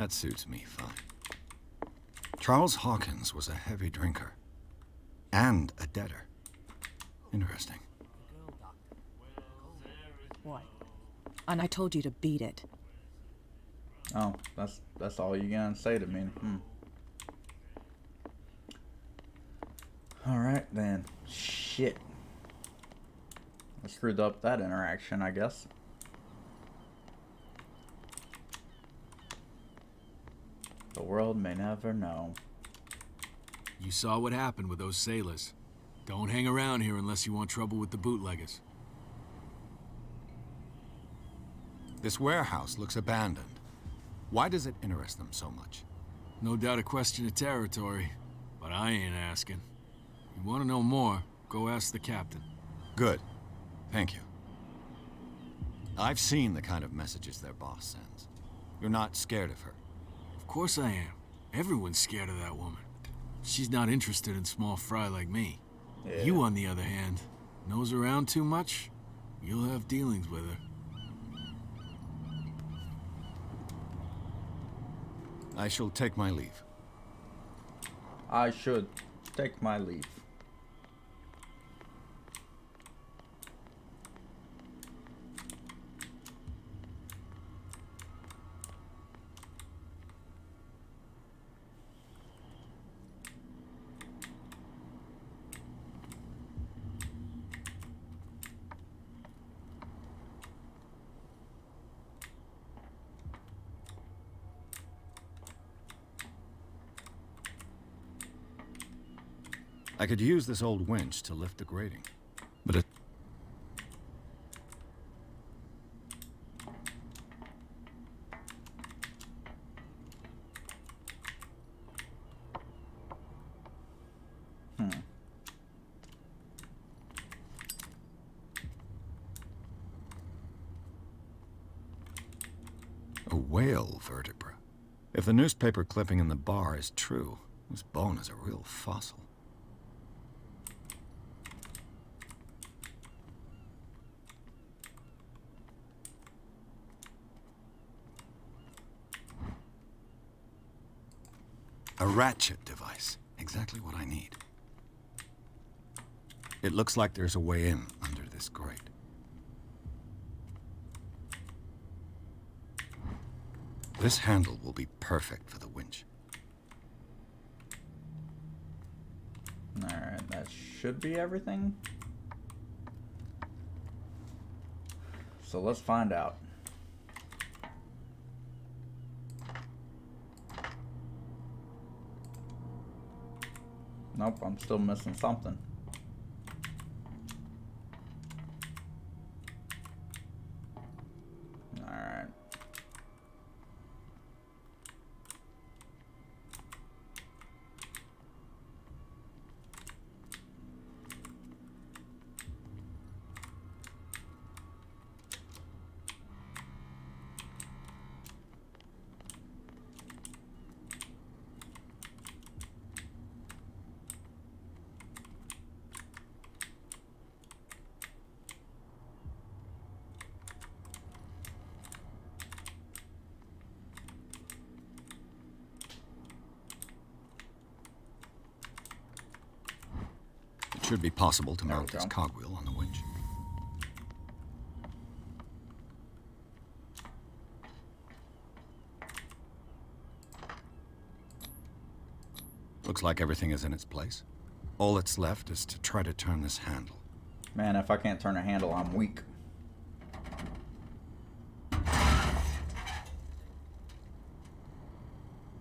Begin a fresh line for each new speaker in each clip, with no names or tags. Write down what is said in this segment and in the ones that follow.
That suits me fine. Charles Hawkins was a heavy drinker. And a debtor. Interesting.
What? And I told you to beat it.
Oh, that's all you gonna say to me. Alright then. Shit. I screwed up that interaction, I guess. The world may never know.
You saw what happened with those sailors. Don't hang around here unless you want trouble with the bootleggers.
This warehouse looks abandoned. Why does it interest them so much?
No doubt a question of territory, but I ain't asking. You want to know more, go ask the captain.
Good. Thank you. I've seen the kind of messages their boss sends. You're not scared of her.
Of course I am. Everyone's scared of that woman. She's not interested in small fry like me.
Yeah.
You, on the other hand, nose around too much, you'll have dealings with her.
I shall take my leave.
I should take my leave.
I could use this old winch to lift the grating, but it... A whale vertebra. If the newspaper clipping in the bar is true, this bone is a real fossil. A ratchet device. Exactly what I need. It looks like there's a way in under this grate. This handle will be perfect for the winch.
Alright, that should be everything. So let's find out. Nope, I'm still missing something. Alright.
It should be possible to
There
mount
we
this
go.
cogwheel on the winch. Looks like everything is in its place. All that's left is to try to turn this handle.
Man, if I can't turn a handle, I'm weak.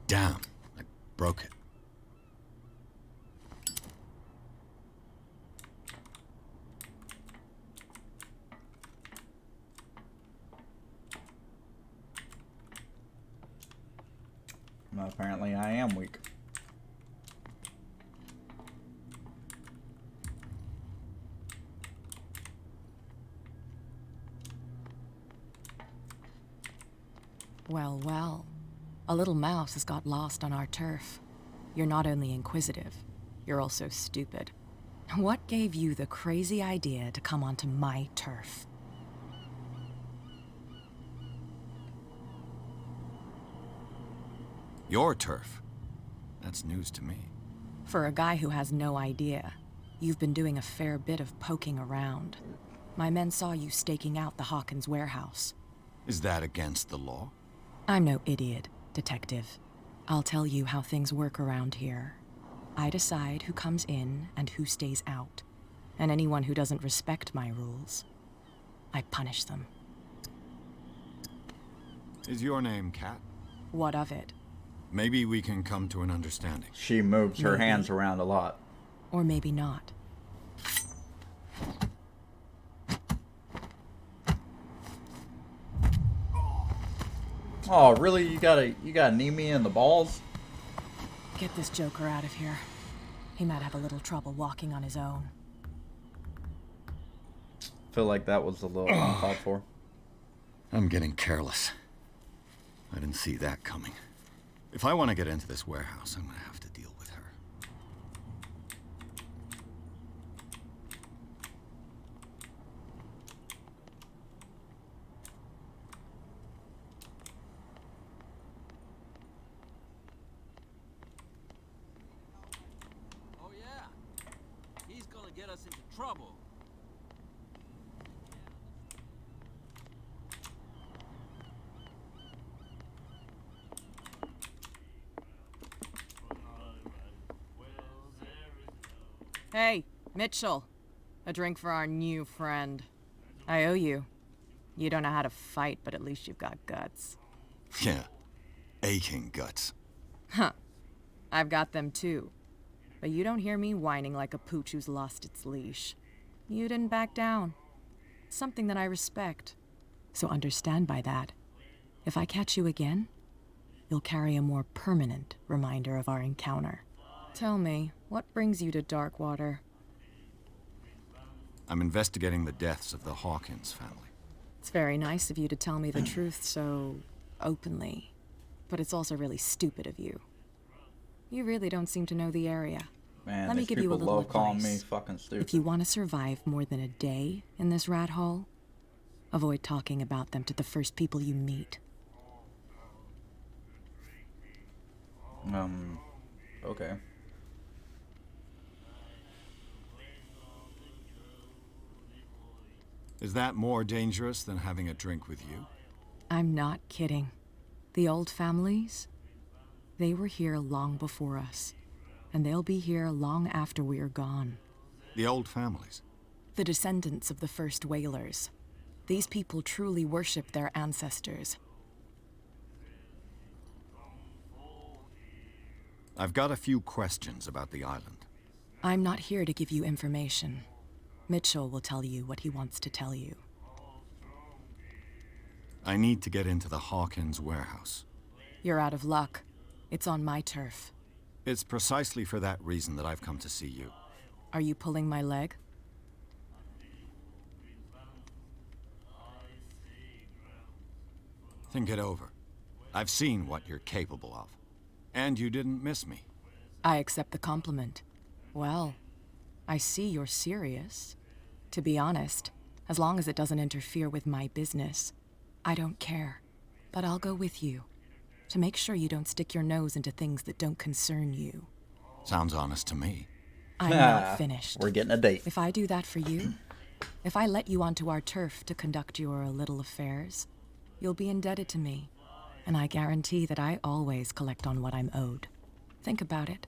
Damn, I broke it.
Well, apparently I am weak.
Well, well. A little mouse has got lost on our turf. You're not only inquisitive, you're also stupid. What gave you the crazy idea to come onto my turf?
Your turf? That's news to me.
For a guy who has no idea, you've been doing a fair bit of poking around. My men saw you staking out the Hawkins warehouse.
Is that against the law?
I'm no idiot, Detective. I'll tell you how things work around here. I decide who comes in and who stays out. And anyone who doesn't respect my rules, I punish them.
Is your name Kat?
What of it?
Maybe we can come to an understanding.
She moves her
Maybe.
hands around a lot.
Or maybe not.
Oh, really? You gotta knee me in the balls?
Get this joker out of here. He might have a little trouble walking on his own.
Feel like that was a little uncalled for.
I'm getting careless. I didn't see that coming. If I want to get into this warehouse, I'm gonna have to deal with her.
Oh yeah, he's gonna get us into trouble.
Hey, Mitchell. A drink for our new friend. I owe you. You don't know how to fight, but at least you've got guts.
Yeah, aching guts.
Huh. I've got them too. But you don't hear me whining like a pooch who's lost its leash. You didn't back down. Something that I respect. So understand by that. If I catch you again, you'll carry a more permanent reminder of our encounter. Tell me, what brings you to Darkwater?
I'm investigating the deaths of the Hawkins family.
It's very nice of you to tell me the truth so openly. But it's also really stupid of you. You really don't seem to know the area.
Man,
Let me
these
give you a
people
little
love calling me
advice.
fucking stupid.
If you want to survive more than a day in this rat hole, avoid talking about them to the first people you meet.
Okay.
Is that more dangerous than having a drink with you?
I'm not kidding. The old families, they were here long before us, and they'll be here long after we're gone.
The old families?
The descendants of the first whalers. These people truly worship their ancestors.
I've got a few questions about the island.
I'm not here to give you information. Mitchell will tell you what he wants to tell you.
I need to get into the Hawkins warehouse.
You're out of luck. It's on my turf.
It's precisely for that reason that I've come to see you.
Are you pulling my leg?
Think it over. I've seen what you're capable of. And you didn't miss me.
I accept the compliment. Well, I see you're serious. To be honest, as long as it doesn't interfere with my business, I don't care. But I'll go with you, to make sure you don't stick your nose into things that don't concern you.
Sounds honest to me.
I'm not finished.
We're getting a date.
If I do that for you, if I let you onto our turf to conduct your little affairs, you'll be indebted to me, and I guarantee that I always collect on what I'm owed. Think about it.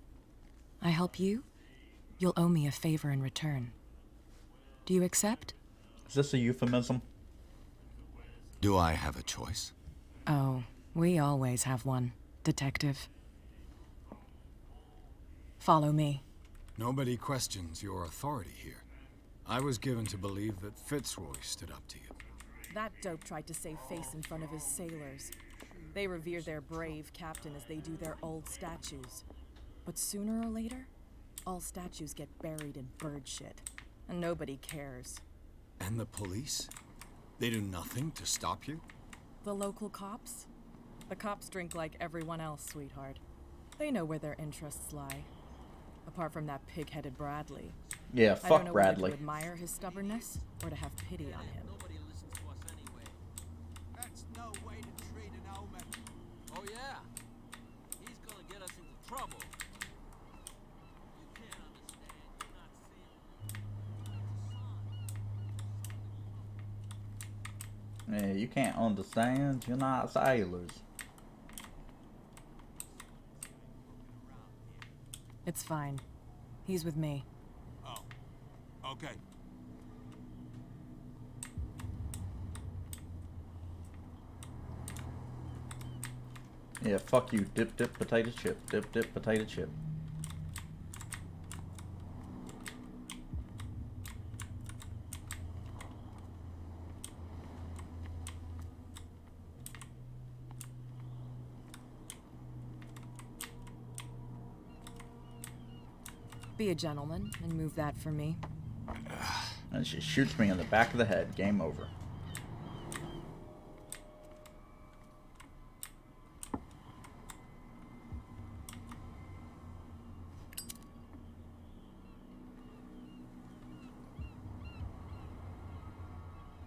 I help you, you'll owe me a favor in return. Do you accept?
Is this a euphemism?
Do I have a choice?
Oh, we always have one, Detective. Follow me.
Nobody questions your authority here. I was given to believe that Fitzroy stood up to you.
That dope tried to save face in front of his sailors. They revere their brave captain as they do their old statues. But sooner or later, all statues get buried in bird shit. And nobody cares.
And the police? They do nothing to stop you?
The local cops? The cops drink like everyone else, sweetheart. They know where their interests lie. Apart from that pig-headed Bradley.
Yeah,
I don't
fuck
know
Bradley.
whether to admire his stubbornness or to have pity on him.
Nobody listens to us anyway.
That's no way to treat an old man.
Oh yeah, he's
Hey, you can't understand. You're not sailors.
It's fine. He's with me.
Oh, okay.
Yeah, fuck you. Dip, dip, potato chip. Dip, dip, potato chip.
Be a gentleman and move that for me.
And she shoots me in the back of the head. Game over.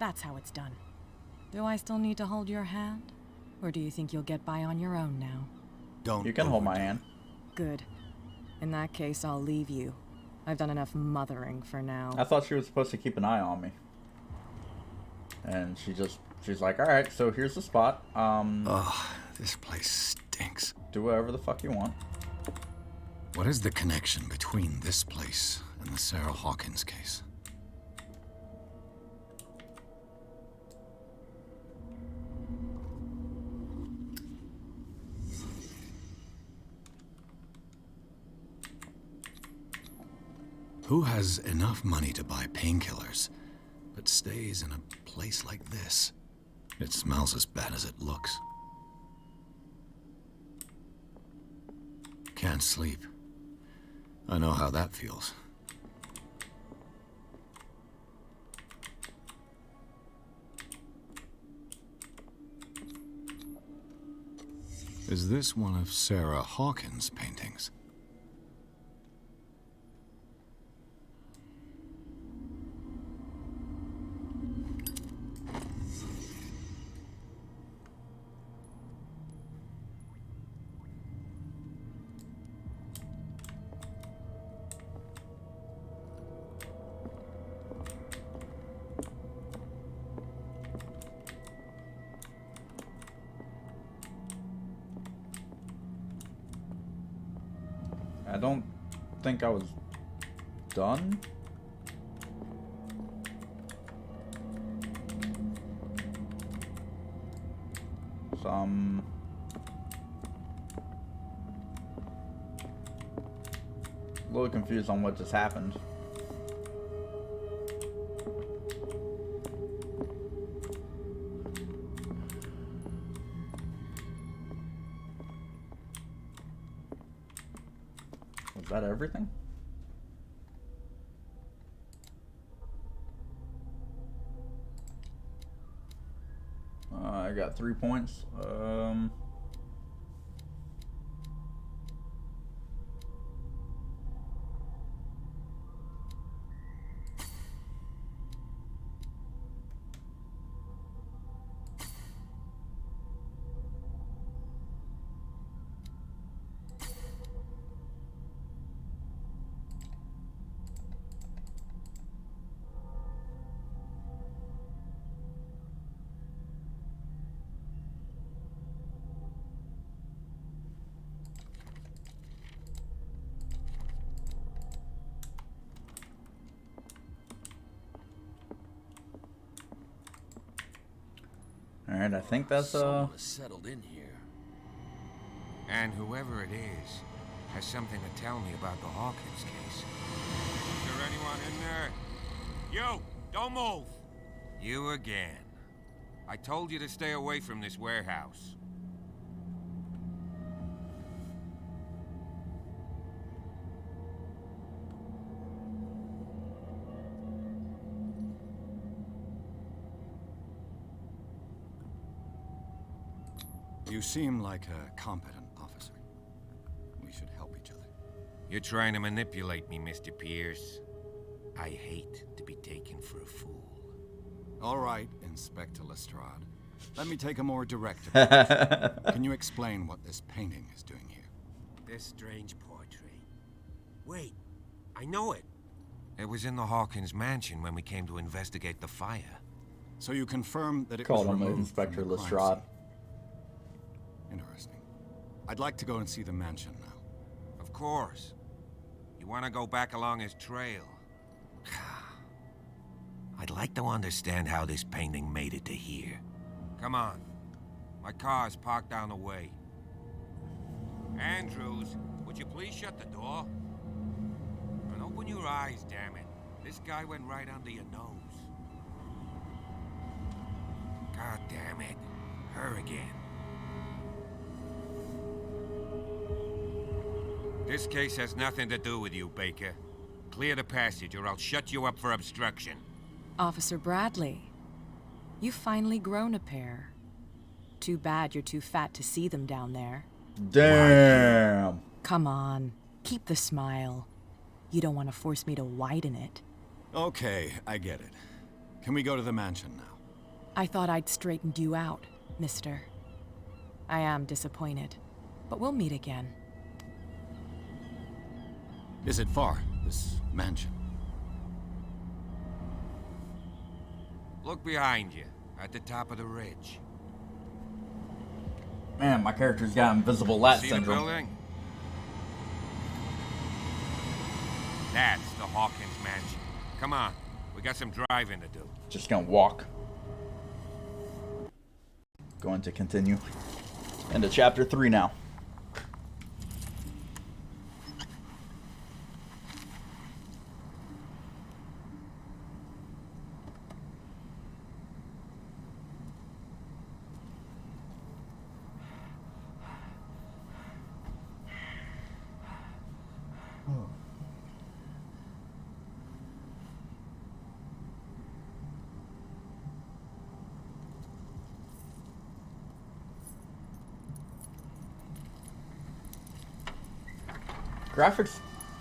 That's how it's done. Do I still need to hold your hand? Or do you think you'll get by on your own now?
Don't.
You can hold my
overdo it.
hand.
Good. In that case, I'll leave you. I've done enough mothering for now.
I thought she was supposed to keep an eye on me. And she's like, alright, so here's the spot.
Ugh, this place stinks.
Do whatever the fuck you want.
What is the connection between this place and the Sarah Hawkins case? Who has enough money to buy painkillers, but stays in a place like this? It smells as bad as it looks. Can't sleep. I know how that feels. Is this one of Sarah Hawkins' paintings?
I don't think I was done. So I'm a little confused on what just happened. Was that everything? I got 3 points. All right, I think that's
Someone has settled in here. And whoever it is has something to tell me about the Hawkins case. Is there anyone in there? You! Don't move! You again. I told you to stay away from this warehouse.
You seem like a competent officer. We should help each other.
You're trying to manipulate me, Mr. Pierce. I hate to be taken for a fool.
All right, Inspector Lestrade. Let me take a more direct approach. Can you explain what this painting is doing here?
This strange portrait. Wait, I know it. It was in the Hawkins mansion when we came to investigate the fire.
So you confirm that it
Called
was
him
removed
Inspector
from the crime
Lestrade.
scene? Interesting. I'd like to go and see the mansion now.
Of course. You want to go back along his trail? I'd like to understand how this painting made it to here. Come on. My car's parked down the way. Andrews, would you please shut the door? And open your eyes, damn it. This guy went right under your nose. God damn it. Her again. This case has nothing to do with you, Baker. Clear the passage or I'll shut you up for obstruction.
Officer Bradley, you've finally grown a pair. Too bad you're too fat to see them down there.
Damn.
Come on, keep the smile. You don't want to force me to widen it.
Okay, I get it. Can we go to the mansion now?
I thought I'd straightened you out, mister. I am disappointed, but we'll meet again.
Is it far, this mansion?
Look behind you, at the top of the ridge.
Man, my character's got invisible lat
See
syndrome.
the building? That's the Hawkins mansion. Come on, we got some driving to do.
Just gonna walk. Going to continue into chapter 3 now.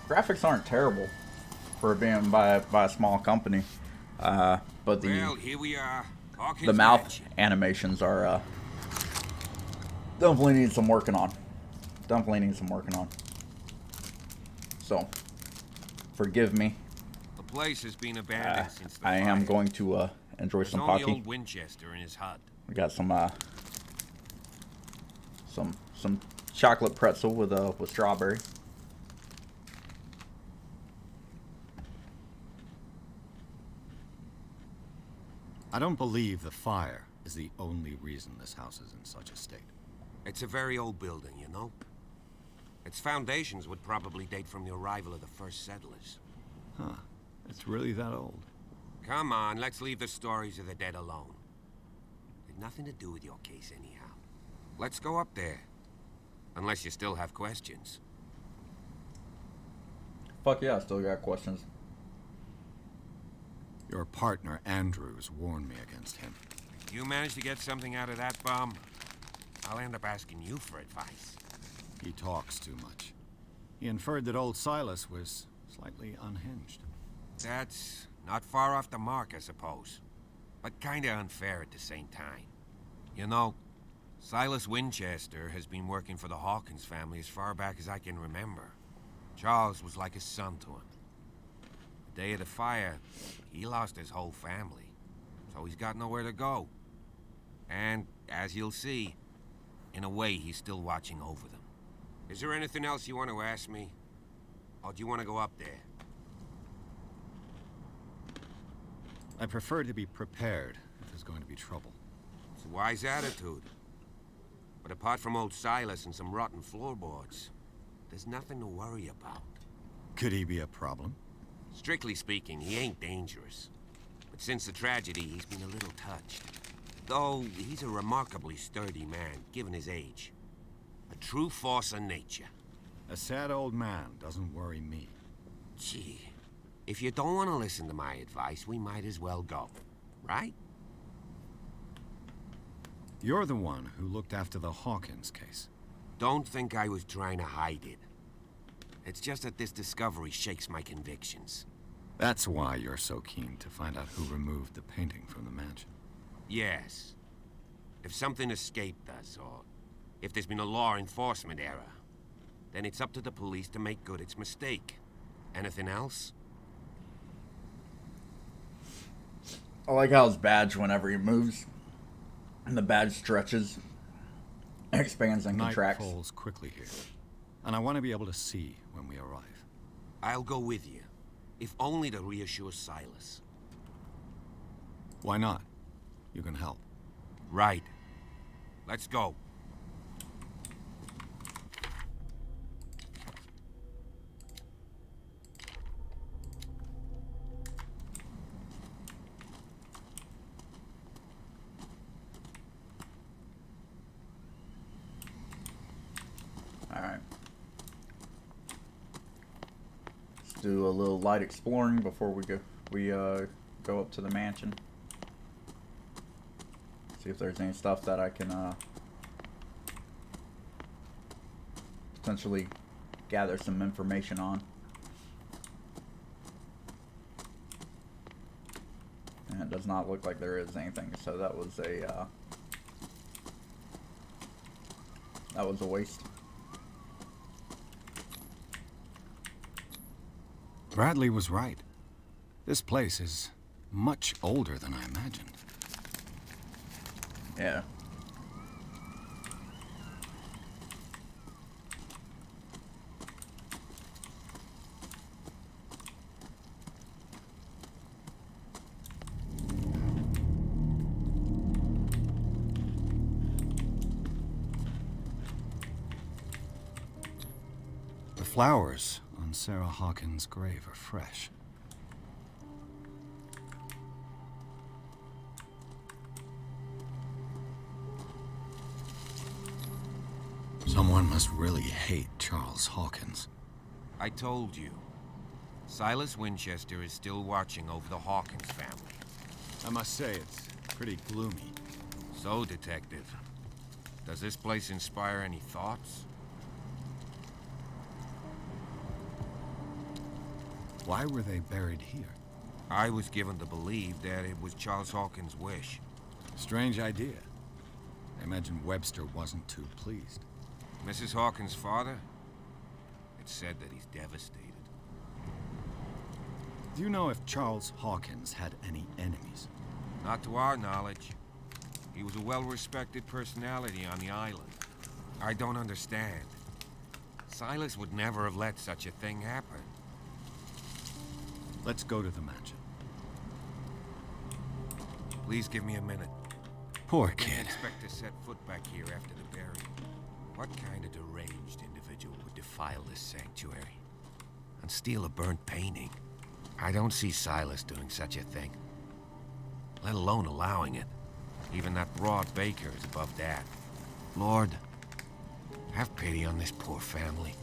Graphics aren't terrible for being by a small company, but
Well, here we are. Hawkins
the mouth
mansion.
animations are definitely need some working on. So, forgive me.
The place has been abandoned since the
I
fire.
am going to enjoy
There's
some
only
coffee.
old Winchester in his hut.
We got some chocolate pretzel with strawberry.
I don't believe the fire is the only reason this house is in such a state.
It's a very old building, you know? Its foundations would probably date from the arrival of the first settlers.
Huh. It's really that old.
Come on, let's leave the stories of the dead alone. They've nothing to do with your case anyhow. Let's go up there. Unless you still have questions.
Fuck yeah, I still got questions.
Your partner, Andrews, warned me against him.
If you manage to get something out of that bum, I'll end up asking you for advice.
He talks too much. He inferred that old Silas was slightly unhinged.
That's not far off the mark, I suppose. But kinda unfair at the same time. You know, Silas Winchester has been working for the Hawkins family as far back as I can remember. Charles was like a son to him. The day of the fire, he lost his whole family. So he's got nowhere to go. And, as you'll see, in a way, he's still watching over them. Is there anything else you want to ask me? Or do you want to go up there?
I prefer to be prepared if there's going to be trouble.
It's a wise attitude. But apart from old Silas and some rotten floorboards, there's nothing to worry about.
Could he be a problem?
Strictly speaking, he ain't dangerous. But since the tragedy, he's been a little touched. Though, he's a remarkably sturdy man, given his age. A true force of nature.
A sad old man doesn't worry me.
Gee, if you don't want to listen to my advice, we might as well go. Right?
You're the one who looked after the Hawkins case.
Don't think I was trying to hide it. It's just that this discovery shakes my convictions.
That's why you're so keen to find out who removed the painting from the mansion.
Yes. If something escaped us, or if there's been a law enforcement error, then it's up to the police to make good its mistake. Anything else?
I like how his badge, whenever he moves, and the badge stretches, expands and
Night
contracts.
falls quickly here, and I want to be able to see when we arrive.
I'll go with you, if only to reassure Silas.
Why not? You can help.
Right. Let's go.
Alright. Let's do a little light exploring before we go up to the mansion. See if there's any stuff that I can potentially gather some information on. And it does not look like there is anything, so that was a waste.
Bradley was right. This place is much older than I imagined.
Yeah.
The flowers on Sarah Hawkins' grave are fresh. Someone must really hate Charles Hawkins.
I told you. Silas Winchester is still watching over the Hawkins family.
I must say, it's pretty gloomy.
So, Detective, does this place inspire any thoughts?
Why were they buried here?
I was given to believe that it was Charles Hawkins' wish.
Strange idea. I imagine Webster wasn't too pleased.
Mrs. Hawkins' father? It's said that he's devastated.
Do you know if Charles Hawkins had any enemies?
Not to our knowledge. He was a well-respected personality on the island. I don't understand. Silas would never have let such a thing happen.
Let's go to the mansion.
Please give me a minute.
Poor
I didn't
kid.
expect to set foot back here after the burial. What kind of deranged individual would defile this sanctuary and steal a burnt painting? I don't see Silas doing such a thing, let alone allowing it. Even that broad baker is above that. Lord, have pity on this poor family.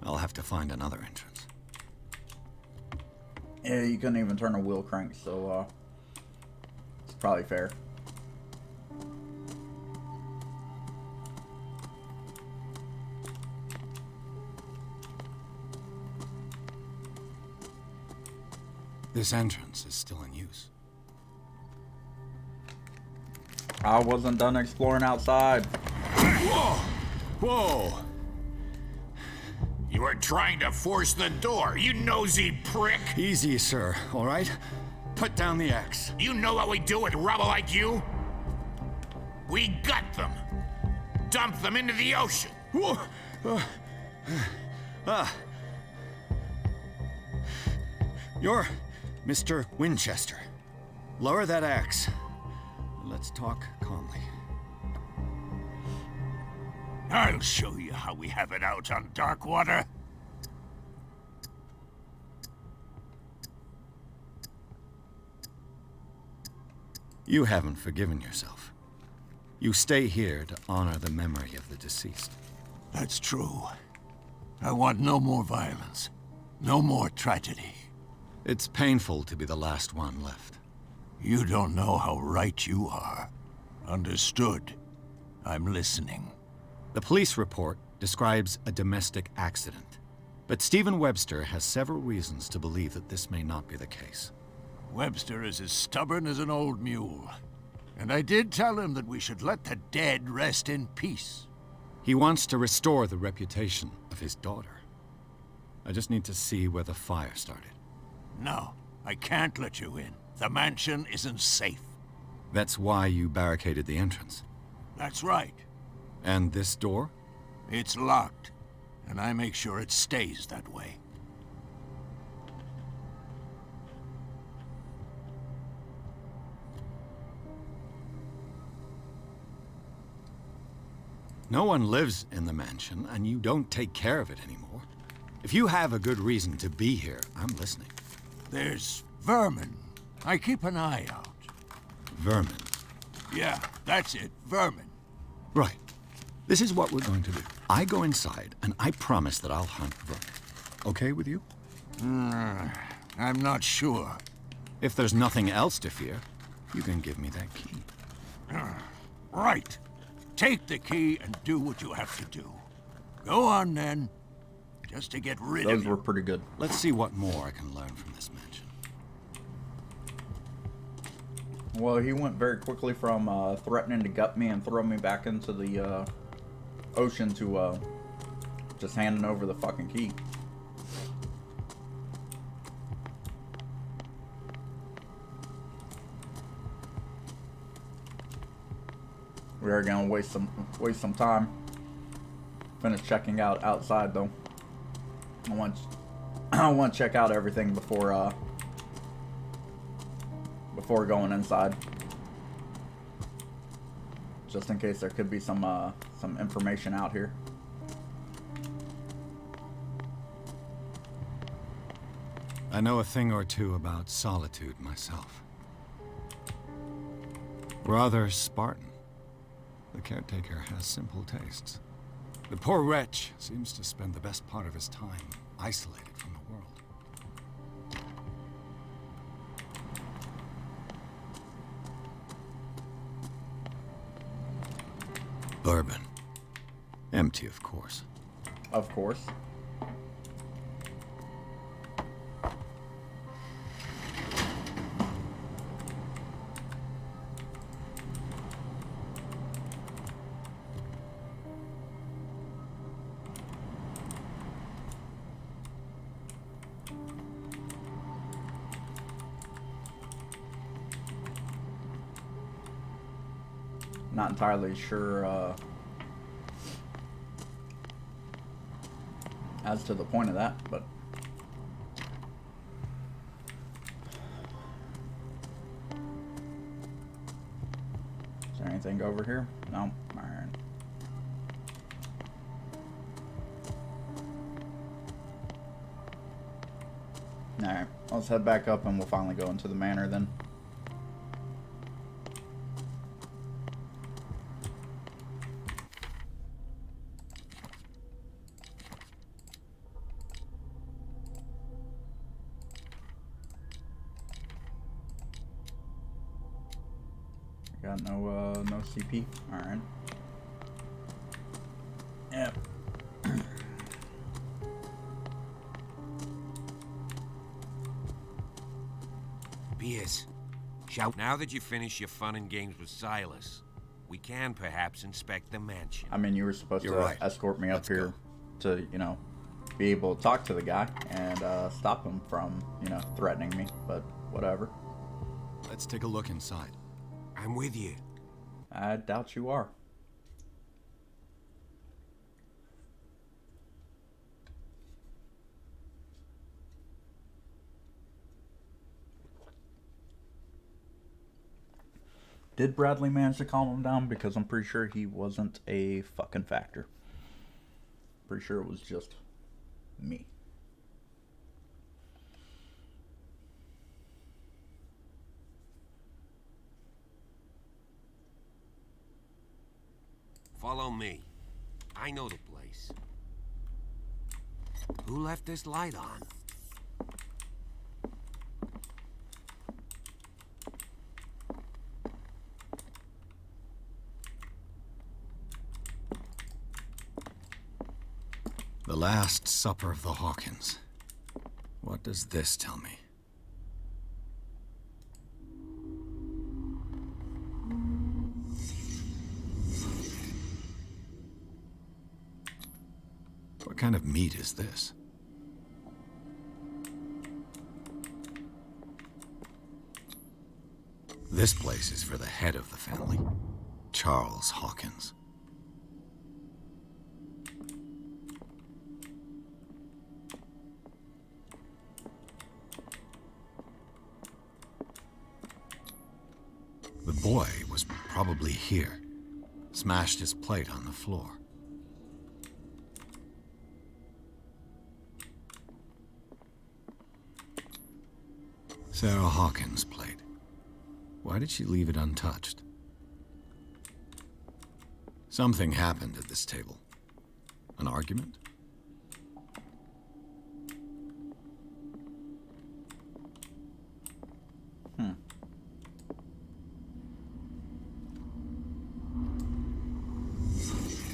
I'll have to find another entrance.
Yeah, you couldn't even turn a wheel crank, so it's probably fair.
This entrance is still in use.
I wasn't done exploring outside.
Whoa! Whoa!
You were trying to force the door, you nosy prick!
Easy, sir, all right? Put down the axe.
You know what we do with rubble like you? We gut them. Dump them into the ocean.
Whoa! You're Mr. Winchester. Lower that axe. Let's talk calmly.
I'll show you how we have it out on Darkwater.
You haven't forgiven yourself. You stay here to honor the memory of the deceased.
That's true. I want no more violence. No more tragedy.
It's painful to be the last one left.
You don't know how right you are. Understood. I'm listening.
The police report describes a domestic accident, but Stephen Webster has several reasons to believe that this may not be the case.
Webster is as stubborn as an old mule. And I did tell him that we should let the dead rest in peace.
He wants to restore the reputation of his daughter. I just need to see where the fire started.
No, I can't let you in. The mansion isn't safe.
That's why you barricaded the entrance.
That's right.
And this door?
It's locked, and I make sure it stays that way.
No one lives in the mansion, and you don't take care of it anymore. If you have a good reason to be here, I'm listening.
There's vermin. I keep an eye out.
Vermin.
Yeah, that's it, vermin.
Right. This is what we're going to do. I go inside, and I promise that I'll hunt vermin. Okay with you?
I'm not sure.
If there's nothing else to fear, you can give me that key.
Right. Take the key and do what you have to do. Go on, then. Just to get rid of
Those
you.
were pretty good.
Let's see what more I can learn from this mansion.
Well, he went very quickly from threatening to gut me and throw me back into the ocean to just handing over the fucking key. We are gonna waste some time. Finish checking out outside though. I want to check out everything before going inside, just in case there could be some information out here.
I know a thing or two about solitude myself. Rather Spartan. The caretaker has simple tastes. The poor wretch seems to spend the best part of his time isolated from the world. Bourbon. Empty, of course.
Of course. Not entirely sure as to the point of that, but is there anything over here? No. All right. All right. Let's head back up, and we'll finally go into the manor then. Got no CP. All right. Yep.
Pierce, shout. Now that you finish your fun and games with Silas, we can perhaps inspect the mansion.
I mean, you were supposed
You're
to
right.
escort me up
Let's
here to, be able to talk to the guy and stop him from, threatening me. But whatever.
Let's take a look inside.
I'm with you.
I doubt you are. Did Bradley manage to calm him down? Because I'm pretty sure he wasn't a fucking factor. Pretty sure it was just me.
Follow me. I know the place. Who left this light on?
The Last Supper of the Hawkins. What does this tell me? What kind of meat is this? This place is for the head of the family, Charles Hawkins. The boy was probably here, smashed his plate on the floor. Sarah Hawkins' plate. Why did she leave it untouched? Something happened at this table. An argument?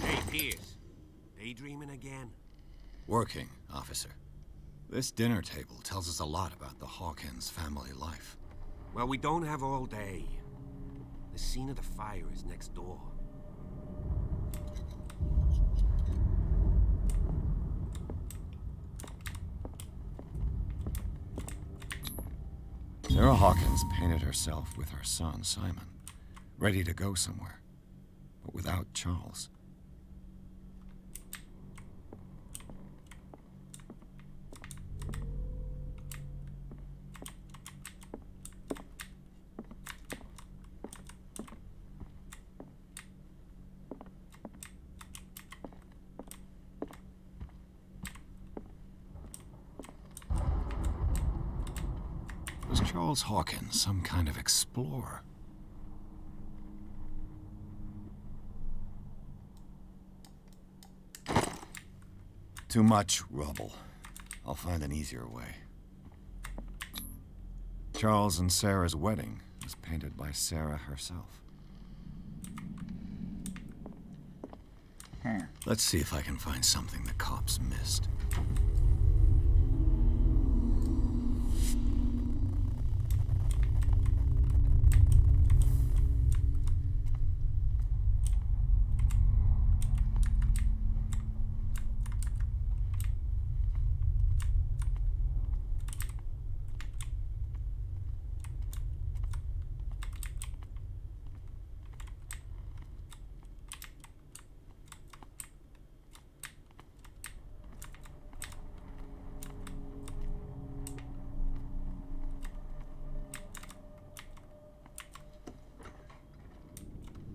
Hey, Pierce. Daydreaming again?
Working, officer. This dinner table tells us a lot about the Hawkins family life.
Well, we don't have all day. The scene of the fire is next door.
Sarah Hawkins painted herself with her son, Simon, ready to go somewhere, but without Charles. Was Charles Hawkins some kind of explorer? Too much rubble. I'll find an easier way. Charles and Sarah's wedding was painted by Sarah herself. Let's see if I can find something the cops missed.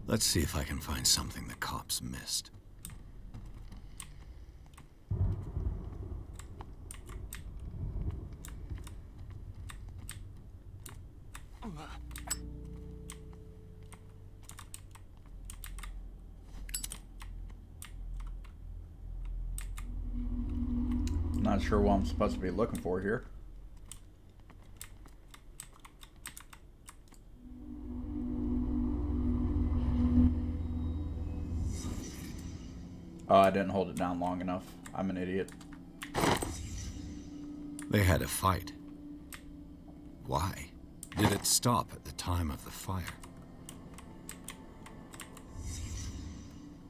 Let's see if I can find something the cops missed.
Not sure what I'm supposed to be looking for here. Oh, I didn't hold it down long enough. I'm an idiot.
They had a fight. Why? Did it stop at the time of the fire?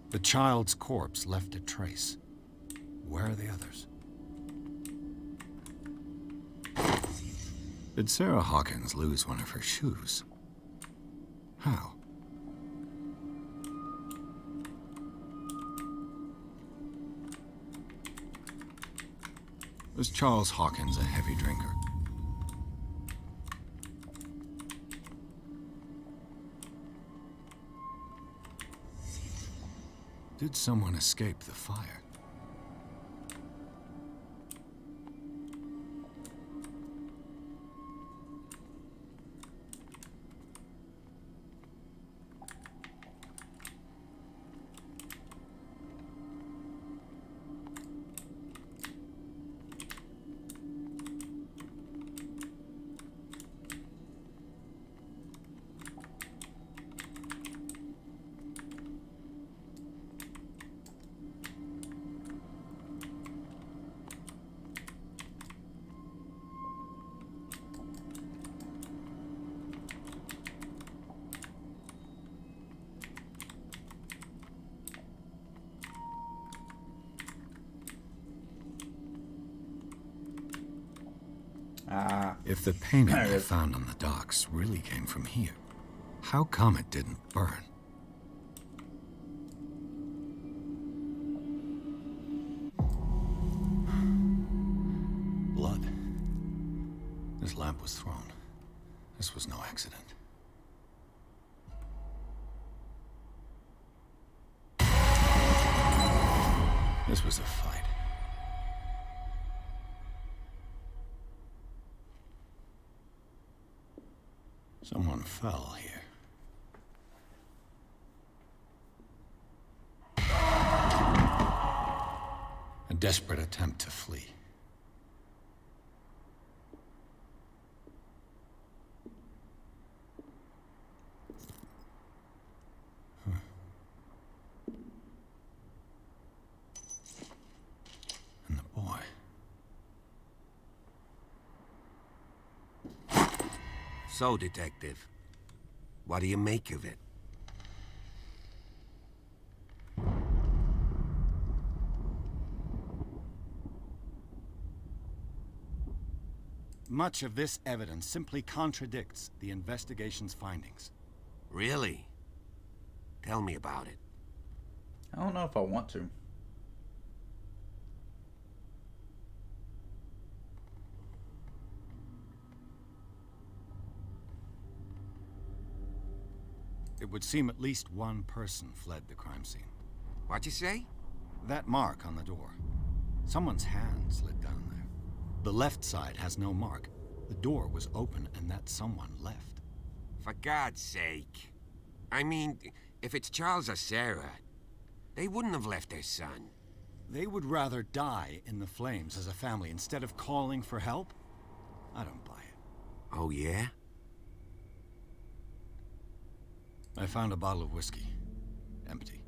The child's corpse left a trace. Where are the others? Did Sarah Hawkins lose one of her shoes? How? Was Charles Hawkins a heavy drinker? Did someone escape the fire?
Ah.
If the painting
There it
I
is.
found on the docks really came from here, how come it didn't burn? Blood. This lamp was thrown. This was no accident. This was a fight. Someone fell here. A desperate attempt to flee. And the boy.
So, Detective, what do you make of it?
Much of this evidence simply contradicts the investigation's findings.
Really? Tell me about it.
I don't know if I want to.
It would seem at least one person fled the crime scene.
What'd you say?
That mark on the door. Someone's hand slid down there. The left side has no mark. The door was open and that someone left.
For God's sake. I mean, if it's Charles or Sarah, they wouldn't have left their son.
They would rather die in the flames as a family instead of calling for help? I don't buy it.
Oh, yeah?
I found a bottle of whiskey. Empty.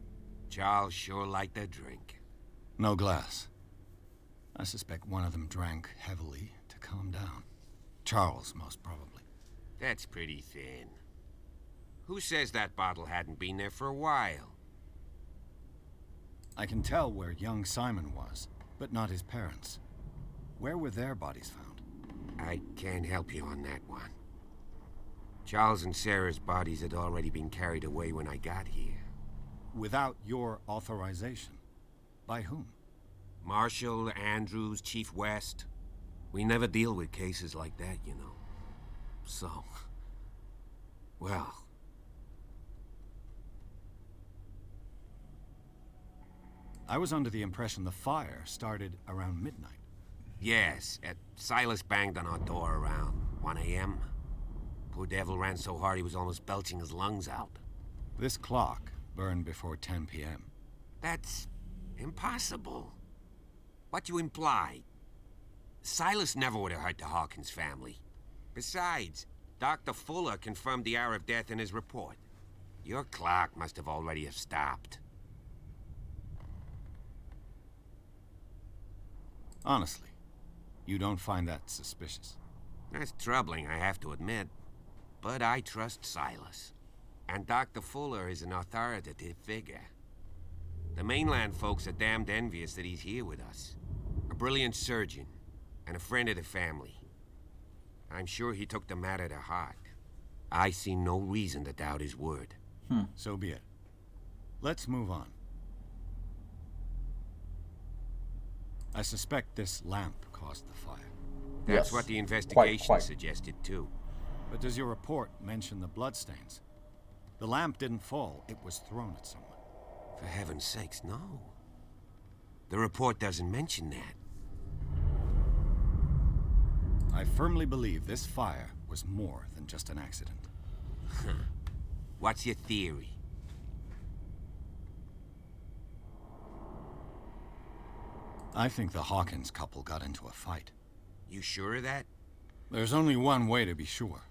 Charles sure liked a drink.
No glass. I suspect one of them drank heavily to calm down. Charles, most probably.
That's pretty thin. Who says that bottle hadn't been there for a while?
I can tell where young Simon was, but not his parents. Where were their bodies found?
I can't help you on that one. Charles and Sarah's bodies had already been carried away when I got here.
Without your authorization. By whom?
Marshall, Andrews, Chief West. We never deal with cases like that, you know. So... well...
I was under the impression the fire started around midnight.
yes, Silas banged on our door around 1 a.m. Poor devil ran so hard he was almost belching his lungs out.
This clock burned before 10 p.m.
That's impossible. What you imply? Silas never would have hurt the Hawkins family. Besides, Dr. Fuller confirmed the hour of death in his report. Your clock must have already have stopped.
Honestly, you don't find that suspicious?
That's troubling, I have to admit. But I trust Silas. And Dr. Fuller is an authoritative figure. The mainland folks are damned envious that he's here with us. A brilliant surgeon, and a friend of the family. I'm sure he took the matter to heart. I see no reason to doubt his word.
So be it. Let's move on. I suspect this lamp caused the fire.
That's
Yes.
what the investigation
Quite.
suggested, too.
But does your report mention the bloodstains? The lamp didn't fall, it was thrown at someone.
For heaven's sakes, no. The report doesn't mention that.
I firmly believe this fire was more than just an accident.
What's your theory?
I think the Hawkins couple got into a fight.
You sure of that?
There's only one way to be sure.